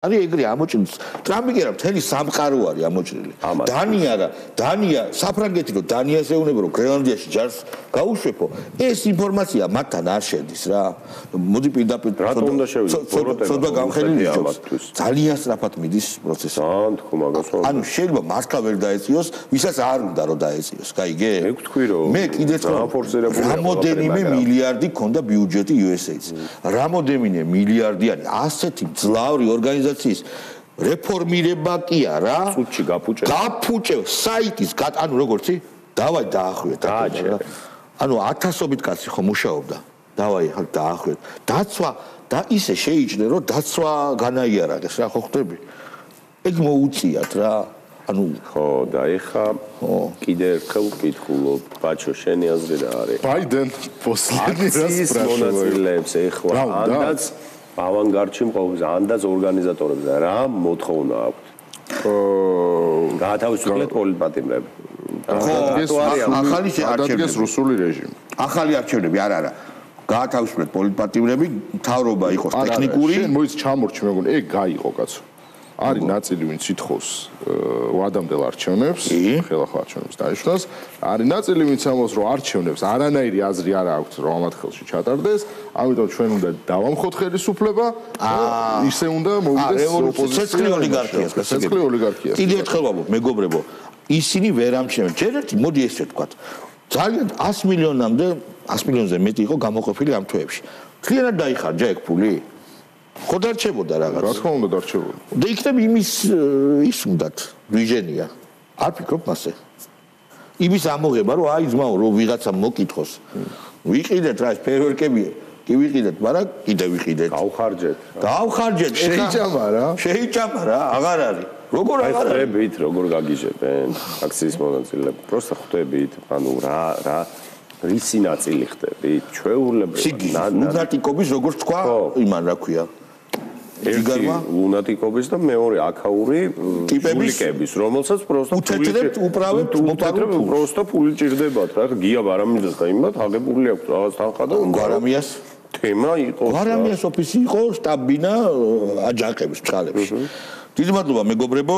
არის ეგრე ამოჭრილი ტრამპი კი არა მთელი სამყარო არის ამოჭრილი დანია საფრანგეთი რომ დანიას ეუბნება რომ გრენლანდიაში ჯარს გაუშვებო ეს ინფორმაცია მათთან არ შედის რა მოდი პირდაპირ რატომ უნდა შევიდეთ სოდა გამხელილი ჯობს ძალიან სწრაფად მიდის პროცესი ძალიან თქო მაგას ანუ შეიძლება მართლა ვერ დაეწიოს ვისაც არ უნდა რომ დაეწიოს გაიგე მე ვთქვი რომ მე კიდეც რამოდენიმე მილიარდი ქონდა ბიუჯეტი USA-ს რამოდენიმე მილიარდიანი ასეთი მძლავრი ორგანიზაციის რეფორმირება კი არა წუთში გაფუჭე საიტის ანუ როგორცი დავაი დაახვიეთ ანუ 1000-ობით კაცი ხო მუშაობდა დავაი ხარ დაახვიეთ დაცვა და ისე შეიჭრე რომ დაცვა განაიარაღეს რა ხო ხდები ეგ მოუწიათ რა ანუ ხო და ეხა კიდე ერთხელ ვკითხულობ ბაჩო შენი აზრი რა არის ბაიდენ პოსლედნი რას მონაწილეებს ეხლა ანდაც ავანგარდში მყოფს ანდაც ორგანიზატორებს რა მოთხოვნა აქვს გაათავისუფლეთ პოლიტპატიმრები ახალი არჩევნების რუსული რეჟიმი ახალი არჩევნები არა გაათავისუფლეთ პოლიტპატიმრები მთავრობა იყოს ტექნიკური შენ მოიც ჩამორჩი მეგონი ეგ გაიყო კაცო არის ნაწილი ვინც ითხოვს ვადამდელ არჩევნებს ხელახლა არჩევნებს დაიშვას არის ნაწილი ვინც ამბობს რომ არჩევნებს არანაირი აზრი არ აქვს რომ ამათ ხელში ჩატარდეს ამიტომ ჩვენ უნდა დავამხოთ ხელისუფლება ისე უნდა მოვიდეს ოპოზიცია ცეცხლი ოლიგარქია კიდე ერთხელ ვამბობ მეგობრებო ისინი ვერ ამჩნევენ ჯერ ერთი მოდი ესე ვთქვათ ძალიან 100 მილიონამდე 100 მილიონზე მეტი იყო გამოყოფილი ამ თვეებში მთლიანად დაიხარჯა ეგ ფული ხო დარჩებოდა რაღაც რა თქმა უნდა დარჩებოდა და იქნებ იმის ის უნდათ ვიჟენია არ ფიქრობ მასე იმის ამოღება რომ აი ძმაო რომ ვიღაცა მოკითხოს ვიყიდეთ რა ეს ფერვერკები კი ვიყიდეთ მაგრამ კიდე ვიყიდეთ გავხარჯეთ შეიჭამა რა აღარ არის როგორ აღარ არის ხვდებით როგორ გაგიჟებენ აქციის მონაწილეები პროსტა ხვდებით ანუ რა რისი ნაწილი ხდებით ჩვეულებრივ ლუნატიკობის როგორც თქვა იმან რა ქვია ერთი ლუნატიკობის და მეორე აქაური ტიპების რომელსაც პროსტა უთეთრებთ უправებთ მოპარულ პროსტა ფული ჭირდებათ რა გია ბარამიძეს და იმათ აღებული აქვს რაღაც თანხა და ბარამიას თემა იყო ბარამიას ოფისი იყო შტაბ-ბინა აჯანყების ჭალებში დიდი მადლობა მეგობრებო